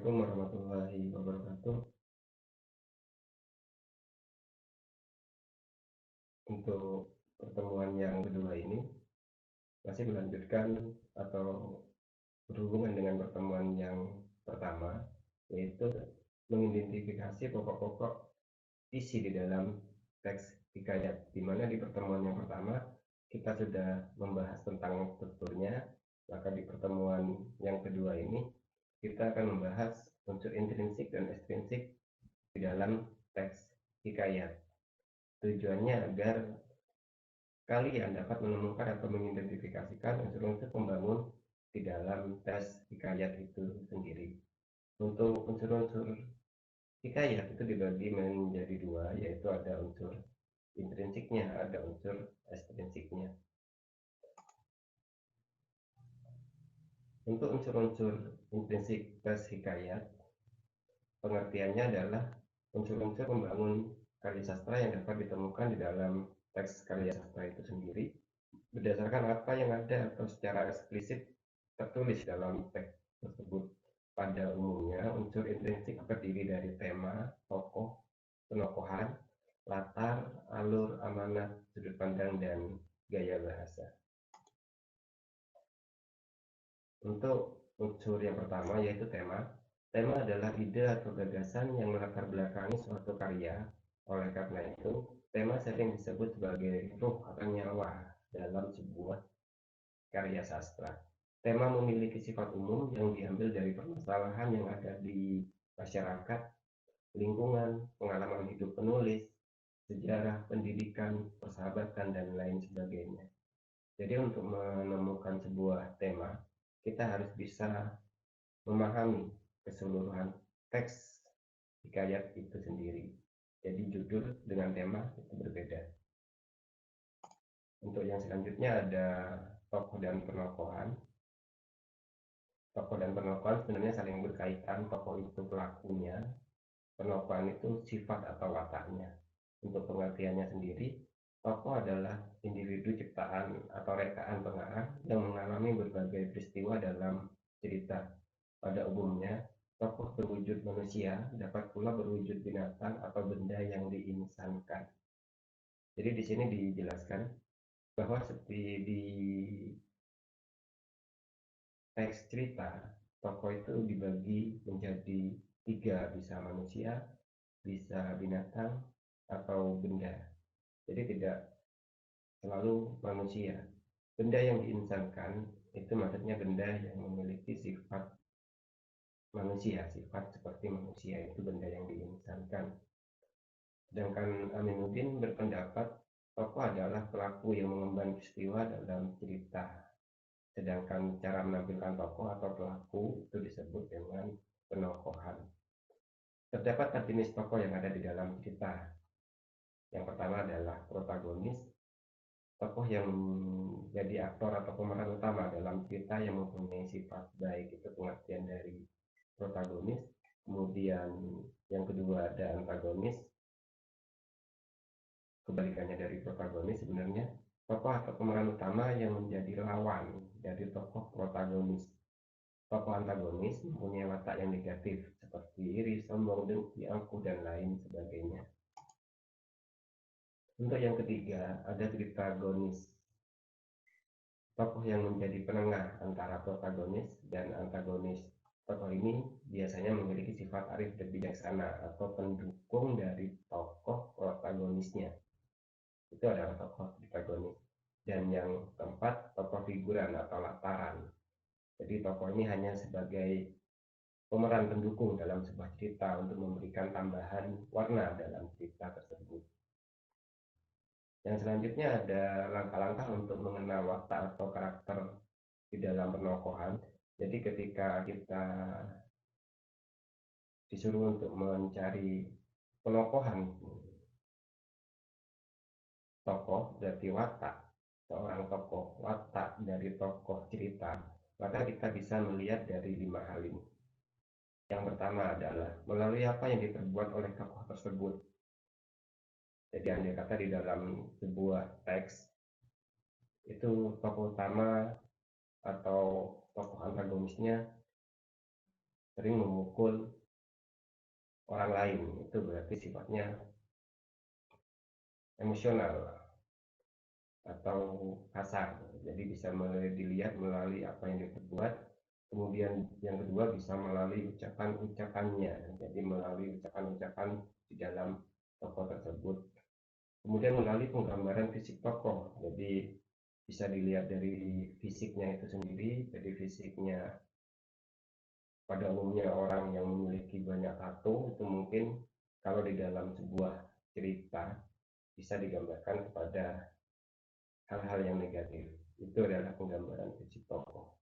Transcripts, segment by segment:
Assalamualaikum warahmatullahi wabarakatuh. Untuk pertemuan yang kedua ini masih melanjutkan atau berhubungan dengan pertemuan yang pertama, yaitu mengidentifikasi pokok-pokok isi di dalam teks hikayat, di mana di pertemuan yang pertama kita sudah membahas tentang strukturnya, maka di pertemuan yang kedua ini kita akan membahas unsur intrinsik dan ekstrinsik di dalam teks hikayat. Tujuannya agar kalian dapat menemukan atau mengidentifikasikan unsur-unsur pembangun di dalam tes hikayat itu sendiri. Untuk unsur-unsur hikayat itu dibagi menjadi dua, yaitu ada unsur intrinsiknya, ada unsur ekstrinsiknya. Untuk unsur-unsur intrinsik tes hikayat, pengertiannya adalah unsur-unsur pembangun karya sastra yang dapat ditemukan di dalam teks karya sastra itu sendiri berdasarkan apa yang ada atau secara eksplisit tertulis dalam teks tersebut. Pada umumnya, unsur intrinsik terdiri dari tema, tokoh, penokohan, latar, alur, amanat, sudut pandang, dan gaya bahasa. Untuk unsur yang pertama yaitu tema. Tema adalah ide atau gagasan yang melatar belakangi suatu karya. Oleh karena itu, tema sering disebut sebagai ruh atau nyawa dalam sebuah karya sastra. Tema memiliki sifat umum yang diambil dari permasalahan yang ada di masyarakat, lingkungan, pengalaman hidup penulis, sejarah, pendidikan, persahabatan, dan lain sebagainya. Jadi untuk menemukan sebuah tema, kita harus bisa memahami keseluruhan teks hikayat itu sendiri. Jadi judul dengan tema itu berbeda. Untuk yang selanjutnya ada tokoh dan penokohan. Tokoh dan penokohan sebenarnya saling berkaitan. Tokoh itu pelakunya, penokohan itu sifat atau wataknya. Untuk pengertiannya sendiri, tokoh adalah individu ciptaan atau rekaan pengarang yang mengalami berbagai peristiwa dalam cerita. Pada umumnya, tokoh berwujud manusia dapat pula berwujud binatang atau benda yang diinsankan. Jadi di sini dijelaskan bahwa seperti di teks cerita, tokoh itu dibagi menjadi tiga, bisa manusia, bisa binatang, atau benda. Jadi tidak selalu manusia. Benda yang diinsankan itu maksudnya benda yang memiliki sifat manusia, sifat seperti manusia itu benda yang diinsankan. Sedangkan Aminuddin berpendapat tokoh adalah pelaku yang mengemban peristiwa dalam cerita. Sedangkan cara menampilkan tokoh atau pelaku itu disebut dengan penokohan. Terdapat jenis tokoh yang ada di dalam cerita. Yang pertama adalah protagonis, tokoh yang menjadi aktor atau pemeran utama dalam cerita yang mempunyai sifat baik, itu pengertian dari protagonis. Kemudian yang kedua ada antagonis, kebalikannya dari protagonis sebenarnya, tokoh atau pemeran utama yang menjadi lawan dari tokoh protagonis. Tokoh antagonis mempunyai watak yang negatif seperti iri, sombong, dengki, angkuh, dan lain sebagainya. Untuk yang ketiga ada tritagonis, tokoh yang menjadi penengah antara protagonis dan antagonis. Tokoh ini biasanya memiliki sifat arif dan bijaksana atau pendukung dari tokoh protagonisnya. Itu adalah tokoh protagonis. Dan yang keempat, tokoh figuran atau lataran. Jadi tokoh ini hanya sebagai pemeran pendukung dalam sebuah cerita untuk memberikan tambahan warna dalam cerita tersebut. Yang selanjutnya ada langkah-langkah untuk mengenal watak atau karakter di dalam penokohan. Jadi ketika kita disuruh untuk mencari penokohan tokoh, berarti watak seorang tokoh, watak dari tokoh cerita, maka kita bisa melihat dari 5 hal ini. Yang pertama adalah melalui apa yang diperbuat oleh tokoh tersebut. Jadi andai kata di dalam sebuah teks itu tokoh utama atau tokoh antagonisnya sering memukul orang lain, itu berarti sifatnya emosional atau kasar. Jadi bisa dilihat melalui apa yang dia perbuat. Kemudian yang kedua bisa melalui ucapan-ucapannya, jadi melalui ucapan-ucapan di dalam tokoh tersebut. Kemudian melalui penggambaran fisik tokoh, jadi bisa dilihat dari fisiknya itu sendiri. Jadi fisiknya pada umumnya orang yang memiliki banyak tato itu mungkin kalau di dalam sebuah cerita bisa digambarkan kepada hal-hal yang negatif. Itu adalah penggambaran fisik tokoh.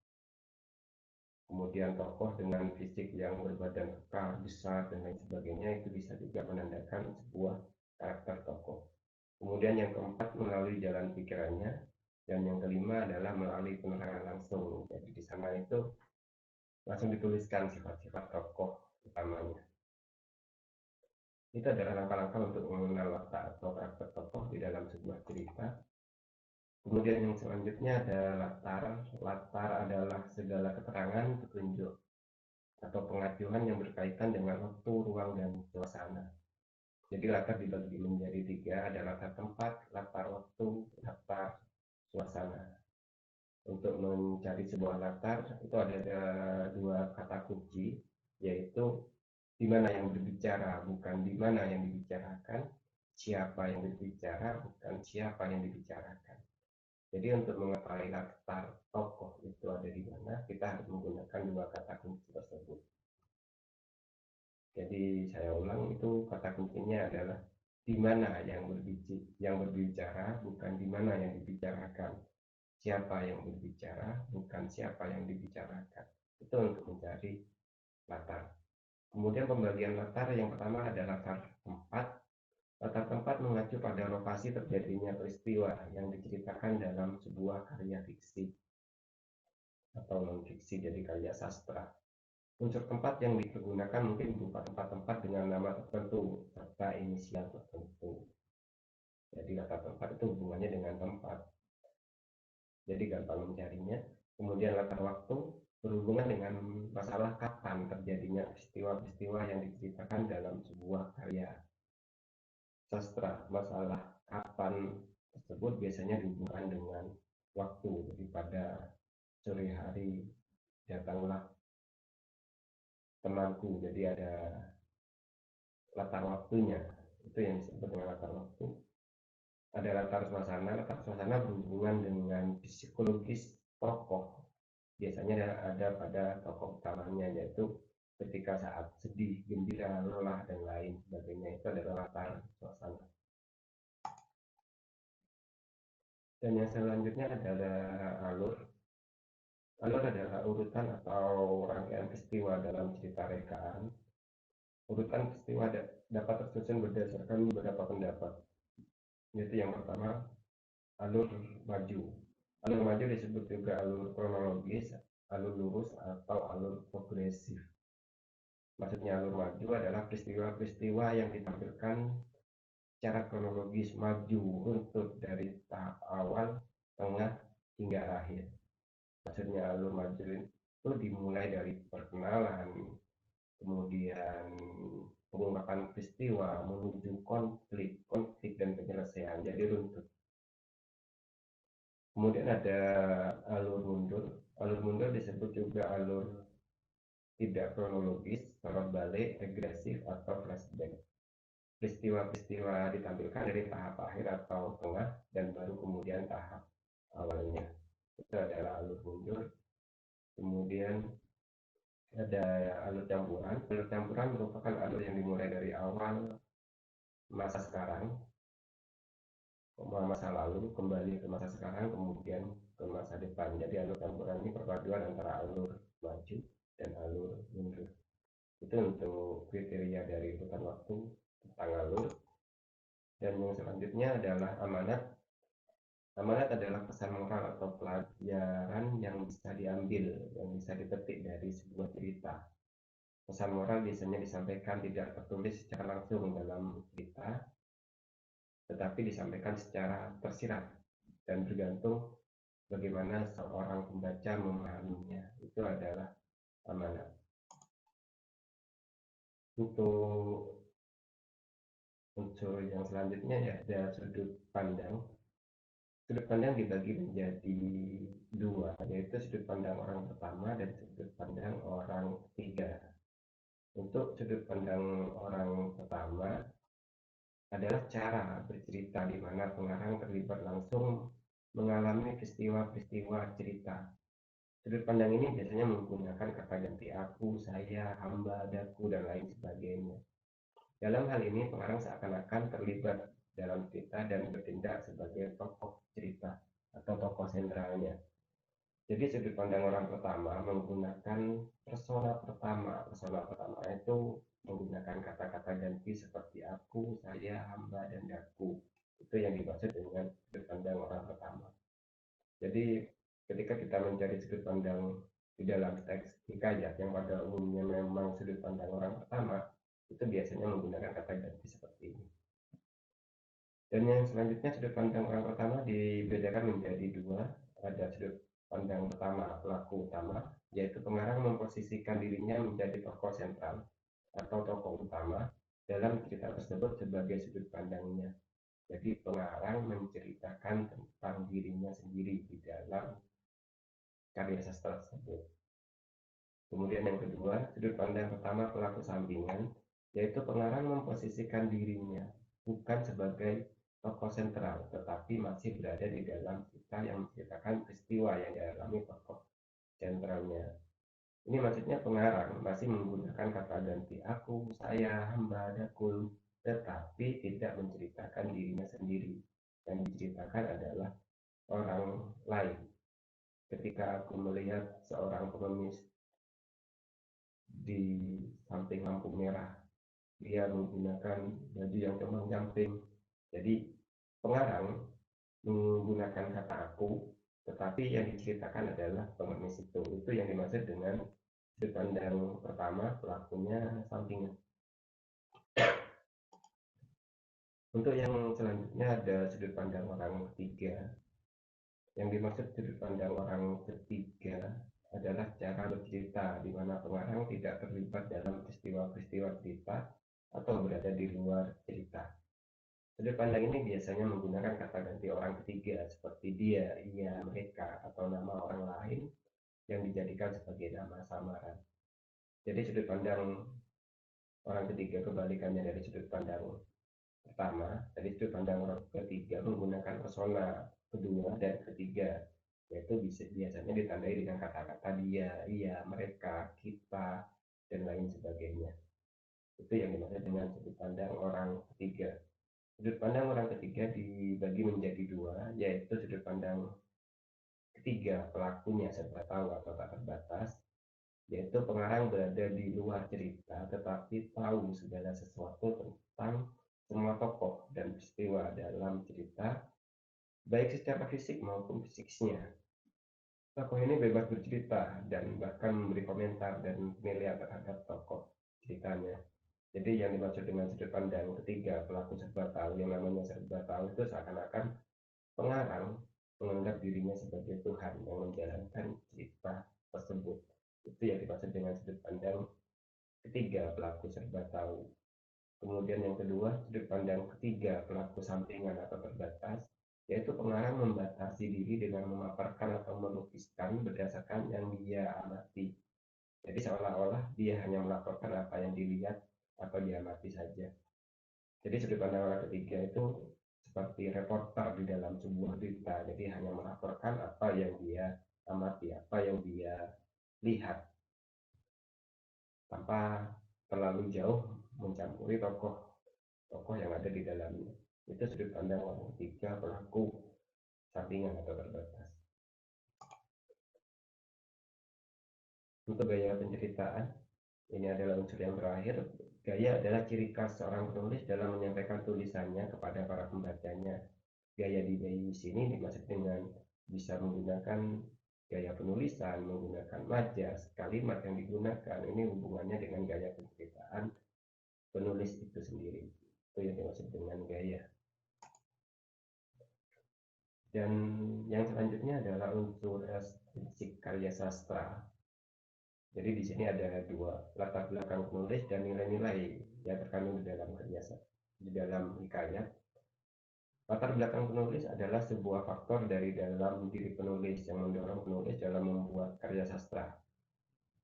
Kemudian tokoh dengan fisik yang berbadan kekar, besar, dan lain sebagainya itu bisa juga menandakan sebuah karakter tokoh. Kemudian yang keempat melalui jalan pikirannya, dan yang kelima adalah melalui penerangan langsung. Jadi di sana itu langsung dituliskan sifat-sifat tokoh utamanya. Itu adalah langkah-langkah untuk mengenal watak atau karakter tokoh di dalam sebuah cerita. Kemudian yang selanjutnya ada latar. Latar adalah segala keterangan, petunjuk, atau pengajuan yang berkaitan dengan waktu, ruang, dan suasana. Jadi latar dibagi menjadi tiga, ada latar tempat, latar waktu, latar suasana. Untuk mencari sebuah latar itu ada dua kata kunci, yaitu di mana yang berbicara, bukan di mana yang dibicarakan, siapa yang berbicara, bukan siapa yang dibicarakan. Jadi untuk mengetahui latar tokoh itu ada di mana, kita harus menggunakan dua kata kunci tersebut. Jadi saya ulang, itu kata kuncinya adalah di mana yang berbicara, bukan di mana yang dibicarakan. Siapa yang berbicara, bukan siapa yang dibicarakan. Itu untuk mencari latar. Kemudian pembagian latar yang pertama adalah latar tempat. Latar tempat mengacu pada lokasi terjadinya peristiwa yang diceritakan dalam sebuah karya fiksi atau non-fiksi, jadi karya sastra. Unsur tempat yang digunakan mungkin berupa tempat-tempat dengan nama tertentu serta inisial tertentu. Jadi latar tempat itu hubungannya dengan tempat, jadi gampang mencarinya. Kemudian latar waktu berhubungan dengan masalah kapan terjadinya peristiwa-peristiwa yang diceritakan dalam sebuah karya sastra. Masalah kapan tersebut biasanya dihubungkan dengan waktu, jadi pada sore hari datanglah temanku, jadi ada latar waktunya, itu yang disebut dengan latar waktu. Ada latar suasana berhubungan dengan psikologis tokoh, biasanya ada pada tokoh utamanya, yaitu ketika saat sedih, gembira, lelah, dan lain sebagainya, itu adalah latar suasana. Dan yang selanjutnya adalah alur. Alur adalah urutan atau rangkaian peristiwa dalam cerita rekaan. Urutan peristiwa dapat tersusun berdasarkan beberapa pendapat, yaitu yang pertama alur maju. Alur maju disebut juga alur kronologis, alur lurus, atau alur progresif. Maksudnya alur maju adalah peristiwa-peristiwa yang ditampilkan secara kronologis maju untuk dari tahap awal, tengah, hingga akhir. Maksudnya alur maju itu dimulai dari perkenalan, kemudian pengungkapan peristiwa menuju konflik dan penyelesaian, jadi runtut. Kemudian ada alur mundur. Alur mundur disebut juga alur tidak kronologis, torot balik, regresif, atau flashback. Peristiwa-peristiwa ditampilkan dari tahap akhir atau tengah dan baru kemudian tahap awalnya. Itu adalah alur mundur. Kemudian ada alur campuran. Alur campuran merupakan alur yang dimulai dari awal masa sekarang, masa lalu, kembali ke masa sekarang, kemudian ke masa depan. Jadi alur campuran ini perpaduan antara alur maju dan alur mundur. Itu untuk kriteria dari urutan waktu tentang alur. Dan yang selanjutnya adalah amanat. Amanat adalah pesan moral atau pelajaran yang bisa diambil, yang bisa dipetik dari sebuah cerita. Pesan moral biasanya disampaikan tidak tertulis secara langsung dalam cerita, tetapi disampaikan secara tersirat dan bergantung bagaimana seorang pembaca memahaminya. Itu adalah amanat. Untuk unsur yang selanjutnya ya ada sudut pandang. Sudut pandang dibagi menjadi dua, yaitu sudut pandang orang pertama dan sudut pandang orang ketiga. Untuk sudut pandang orang pertama adalah cara bercerita di mana pengarang terlibat langsung mengalami peristiwa-peristiwa cerita. Sudut pandang ini biasanya menggunakan kata ganti aku, saya, hamba, daku, dan lain sebagainya. Dalam hal ini, pengarang seakan-akan terlibat dalam cerita dan bertindak sebagai tokoh cerita atau tokoh sentralnya. Jadi sudut pandang orang pertama menggunakan persona pertama. Persona pertama itu menggunakan kata-kata ganti seperti aku, saya, hamba, dan daku. Itu yang dimaksud dengan sudut pandang orang pertama. Jadi ketika kita mencari sudut pandang di dalam teks hikayat yang pada umumnya memang sudut pandang orang pertama, itu biasanya menggunakan kata ganti seperti ini. Dan yang selanjutnya sudut pandang orang pertama dibedakan menjadi dua. Ada sudut pandang pertama pelaku utama, yaitu pengarang memposisikan dirinya menjadi tokoh sentral atau tokoh utama dalam cerita tersebut sebagai sudut pandangnya. Jadi pengarang menceritakan tentang dirinya sendiri di dalam karya sastra tersebut. Kemudian yang kedua, sudut pandang pertama pelaku sampingan, yaitu pengarang memposisikan dirinya bukan sebagai tokoh sentral, tetapi masih berada di dalam cerita yang menceritakan peristiwa yang dialami tokoh sentralnya. Ini maksudnya pengarang masih menggunakan kata ganti aku, saya, hamba, dakul, tetapi tidak menceritakan dirinya sendiri. Yang diceritakan adalah orang lain. Ketika aku melihat seorang pengemis di samping lampu merah, dia menggunakan baju yang compang-camping. Jadi pengarang menggunakan kata aku, tetapi yang diceritakan adalah pengemis itu. Itu yang dimaksud dengan sudut pandang pertama, pelakunya sampingan. Untuk yang selanjutnya ada sudut pandang orang ketiga. Yang dimaksud sudut pandang orang ketiga adalah cara bercerita di mana pengarang tidak terlibat dalam peristiwa-peristiwa cerita atau berada di luar cerita. Sudut pandang ini biasanya menggunakan kata ganti orang ketiga seperti dia, ia, mereka, atau nama orang lain yang dijadikan sebagai nama samaran. Jadi sudut pandang orang ketiga kebalikannya dari sudut pandang pertama. Dari sudut pandang orang ketiga menggunakan persona kedua dan ketiga, yaitu biasanya ditandai dengan kata-kata dia, ia, mereka, kita, dan lain sebagainya. Itu yang dimaksud dengan sudut pandang orang ketiga. Sudut pandang orang ketiga dibagi menjadi dua, yaitu sudut pandang ketiga pelakunya serba tahu atau tak terbatas, yaitu pengarang berada di luar cerita tetapi tahu segala sesuatu tentang semua tokoh dan peristiwa dalam cerita, baik secara fisik maupun psikisnya. Tokoh ini bebas bercerita dan bahkan memberi komentar dan penilaian terhadap tokoh ceritanya. Jadi yang dimaksud dengan sudut pandang ketiga pelaku serba tahu, yang namanya serba tahu itu seakan-akan pengarang menganggap dirinya sebagai Tuhan yang menjalankan cerita tersebut. Itu yang dimaksud dengan sudut pandang ketiga pelaku serba tahu. Kemudian yang kedua, sudut pandang ketiga pelaku sampingan atau terbatas, yaitu pengarang membatasi diri dengan memaparkan atau melukiskan berdasarkan yang dia amati. Jadi seolah-olah dia hanya melaporkan apa yang dilihat atau diamati saja. Jadi sudut pandang orang ketiga itu seperti reporter di dalam sebuah berita. Jadi hanya melaporkan apa yang dia amati, apa yang dia lihat, tanpa terlalu jauh mencampuri tokoh yang ada di dalamnya. Itu sudut pandang orang ketiga pelaku sampingan atau terbatas. Untuk gaya penceritaan, ini adalah unsur yang terakhir. Gaya adalah ciri khas seorang penulis dalam menyampaikan tulisannya kepada para pembacanya. Gaya di sini dimaksud dengan bisa menggunakan gaya penulisan, menggunakan majas, kalimat yang digunakan. Ini hubungannya dengan gaya penceritaan penulis itu sendiri. Itu yang dimaksud dengan gaya. Dan yang selanjutnya adalah unsur estetik karya sastra. Jadi di sini ada dua, latar belakang penulis dan nilai-nilai yang terkandung di dalam di dalam hikayat. Latar belakang penulis adalah sebuah faktor dari dalam diri penulis yang mendorong penulis dalam membuat karya sastra.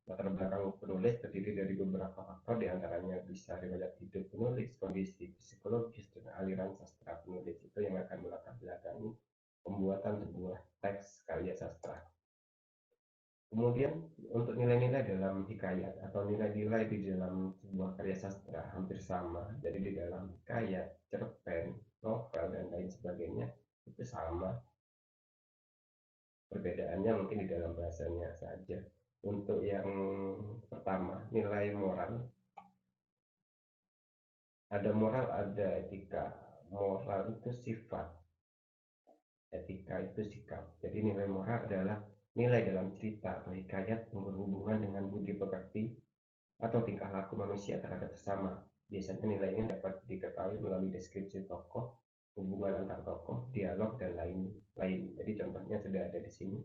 Latar belakang penulis terdiri dari beberapa faktor, diantaranya bisa riwayat hidup penulis, kondisi psikologis, dan aliran sastra penulis itu yang akan melatar belakangi pembuatan sebuah teks karya sastra. Kemudian untuk nilai-nilai dalam hikayat atau nilai-nilai di dalam sebuah karya sastra hampir sama. Jadi di dalam hikayat, cerpen, novel, dan lain sebagainya itu sama. Perbedaannya mungkin di dalam bahasanya saja. Untuk yang pertama, nilai moral. Ada moral, ada etika. Moral itu sifat, etika itu sikap. Jadi nilai moral adalah nilai dalam cerita atau hikayat yang berhubungan dengan budi pekerti atau tingkah laku manusia terhadap sesama. Biasanya nilai ini dapat diketahui melalui deskripsi tokoh, hubungan antar tokoh, dialog, dan lain-lain. Jadi contohnya sudah ada di sini.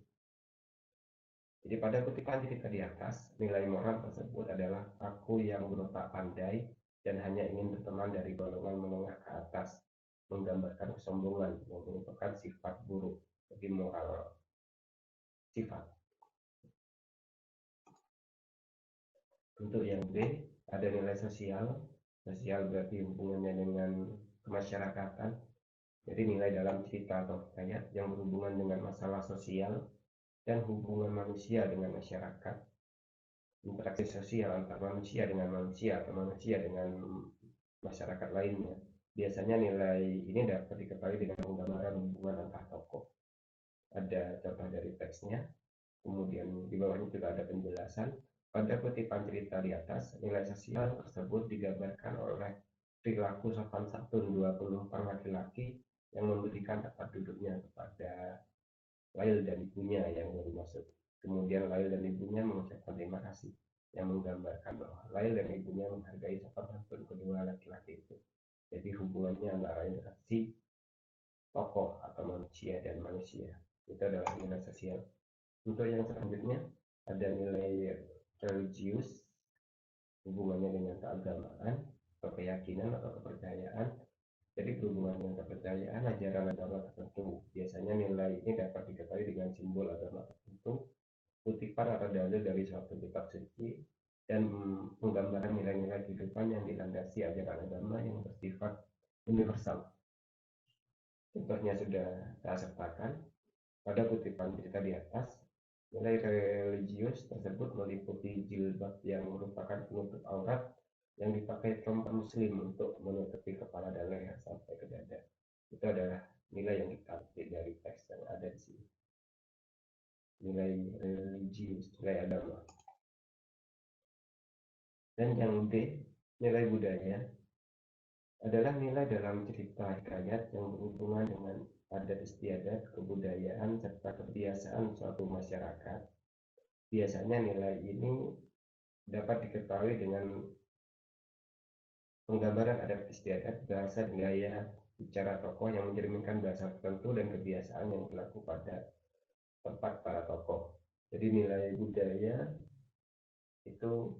Jadi pada kutipan cerita di atas, nilai moral tersebut adalah aku yang berotak pandai dan hanya ingin berteman dari golongan menengah ke atas, menggambarkan kesombongan yang merupakan sifat buruk. Jadi moral sifat. Untuk yang B, ada nilai sosial. Sosial berarti hubungannya dengan kemasyarakatan. Jadi nilai dalam cerita atau hikayat yang berhubungan dengan masalah sosial dan hubungan manusia dengan masyarakat, interaksi sosial antar manusia dengan manusia atau manusia dengan masyarakat lainnya. Biasanya nilai ini dapat diketahui dengan penggambaran hubungan antar tokoh. Ada contoh dari teksnya, kemudian di bawahnya juga ada penjelasan. Pada kutipan cerita di atas, nilai sosial tersebut digambarkan oleh perilaku sopan santun dua penumpang laki-laki yang memberikan tempat duduknya kepada Lail dan ibunya yang baru masuk. Kemudian Lail dan ibunya mengucapkan terima kasih, yang menggambarkan bahwa Lail dan ibunya menghargai sopan santun kedua laki-laki itu. Jadi hubungannya antara interaksi tokoh atau manusia dan manusia. Itu adalah nilai sosial. Untuk yang selanjutnya ada nilai religius, hubungannya dengan keagamaan atau keyakinan atau kepercayaan. Jadi berhubungan dengan kepercayaan ajaran agama tertentu. Biasanya nilai ini dapat diketahui dengan simbol agama tertentu, kutipan atau dalil dari suatu kitab suci, dan menggambarkan nilai-nilai kehidupan yang dilandasi ajaran agama yang bersifat universal. Contohnya sudah saya sertakan pada kutipan cerita di atas. Nilai religius tersebut meliputi jilbab yang merupakan penutup aurat yang dipakai perempuan muslim untuk menutupi kepala dan leher sampai ke dada. Itu adalah nilai yang diambil dari teks yang ada di sini. Nilai religius, nilai agama. Dan yang D, nilai budaya, adalah nilai dalam cerita hikayat yang berhubungan dengan adat istiadat, kebudayaan, serta kebiasaan suatu masyarakat. Biasanya nilai ini dapat diketahui dengan penggambaran adat istiadat, bahasa, dan gaya bicara tokoh yang mencerminkan bahasa tertentu dan kebiasaan yang berlaku pada tempat para tokoh. Jadi nilai budaya itu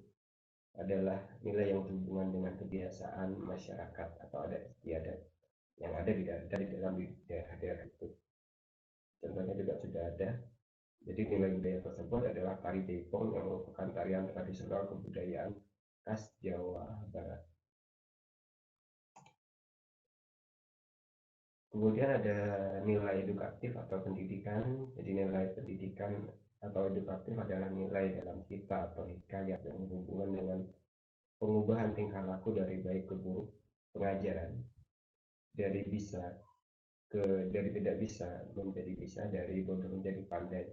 adalah nilai yang berhubungan dengan kebiasaan masyarakat atau adat istiadat yang ada di dalam daerah-daerah itu. Contohnya juga sudah ada. Jadi nilai budaya tersebut adalah tari Jaipong yang merupakan tarian tradisional kebudayaan khas Jawa Barat. Kemudian ada nilai edukatif atau pendidikan. Jadi nilai pendidikan atau edukatif adalah nilai dalam cerita atau hikayat yang berhubungan dengan pengubahan tingkah laku dari baik ke buruk, pengajaran dari bisa dari tidak bisa menjadi bisa, dari bodoh menjadi pandai.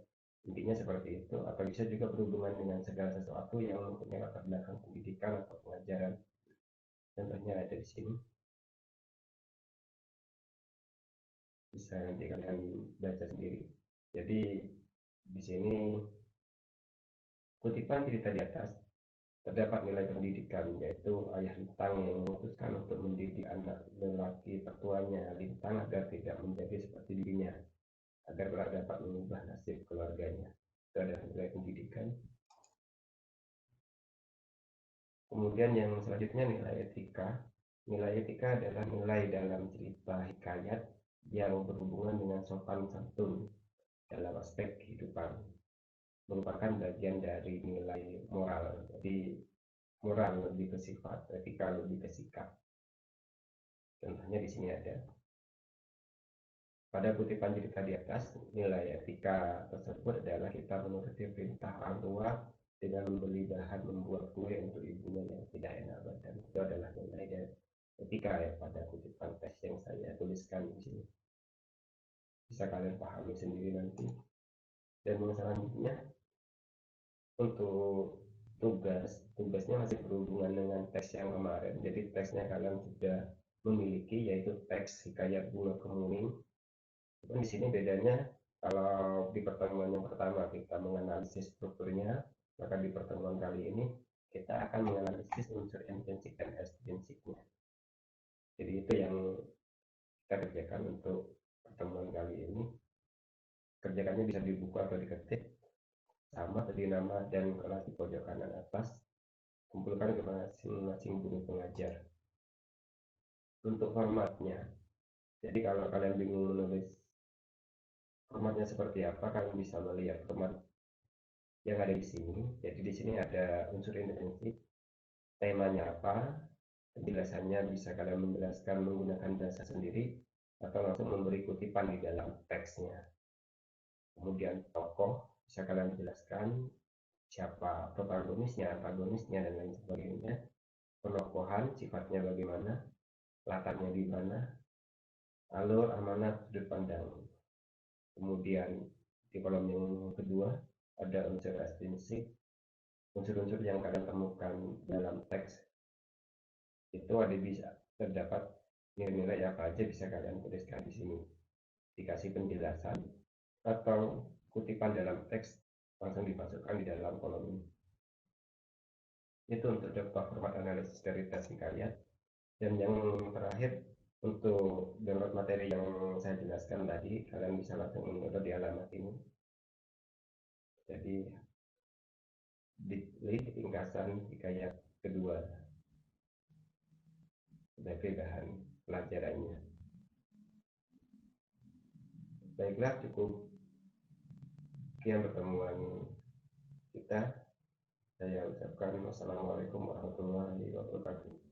Intinya seperti itu, atau bisa juga berhubungan dengan segala sesuatu yang mempunyai latar belakang pendidikan atau pengajaran. Contohnya ada di sini. Bisa nanti kalian baca sendiri. Jadi di sini kutipan cerita di atas terdapat nilai pendidikan, yaitu ayah Lintang yang memutuskan untuk mendidik anak lelaki tertuanya Lintang agar tidak menjadi seperti dirinya, agar dapat mengubah nasib keluarganya. Itu adalah nilai pendidikan. Kemudian yang selanjutnya nilai etika. Nilai etika adalah nilai dalam cerita hikayat yang berhubungan dengan sopan santun dalam aspek kehidupan. Merupakan bagian dari nilai moral. Jadi moral lebih ke sifat, etika lebih ke sikap. Contohnya di sini ada. Pada kutipan cerita di atas, nilai etika tersebut adalah kita menuruti perintah orang tua dengan membeli bahan membuat kue untuk ibunya yang tidak enak badan. Itu adalah nilai dan etika ya pada kutipan teks yang saya tuliskan di sini. Bisa kalian pahami sendiri nanti. Dan yang selanjutnya untuk tugasnya masih berhubungan dengan teks yang kemarin. Jadi teksnya kalian sudah memiliki, yaitu teks hikayat Bunga Kemuning. Di sini bedanya, kalau di pertemuan yang pertama kita menganalisis strukturnya, maka di pertemuan kali ini kita akan menganalisis unsur intrinsik dan ekstrinsiknya. Jadi itu yang kita kerjakan untuk pertemuan kali ini. Kerjakannya bisa di buku atau diketik, sama tadi nama dan kelas di pojok kanan atas, kumpulkan ke masing-masing guru pengajar. Untuk formatnya, jadi kalau kalian bingung menulis formatnya seperti apa, kalian bisa melihat format yang ada di sini. Jadi di sini ada unsur intrinsik, temanya apa, penjelasannya bisa kalian menjelaskan menggunakan bahasa sendiri atau langsung memberi kutipan di dalam teksnya. Kemudian tokoh bisa kalian jelaskan siapa protagonisnya, antagonisnya, dan lain sebagainya. Penokohan sifatnya bagaimana, latarnya di mana, alur, amanat, sudut pandang. Kemudian di kolom yang kedua ada unsur ekstrinsik, unsur-unsur yang kalian temukan dalam teks itu ada bisa terdapat nilai-nilai apa aja bisa kalian tuliskan di sini. Dikasih penjelasan atau kutipan dalam teks langsung dimasukkan di dalam kolom ini. Itu untuk daftar format analisis dari tes hikayat. Dan yang terakhir untuk download materi yang saya jelaskan tadi, kalian bisa langsung mendownload di alamat ini. Jadi link ringkasan hikayat kedua sebagai bahan pelajarannya. Baiklah, cukup sekian pertemuan kita. Saya ucapkan wassalamualaikum warahmatullahi wabarakatuh.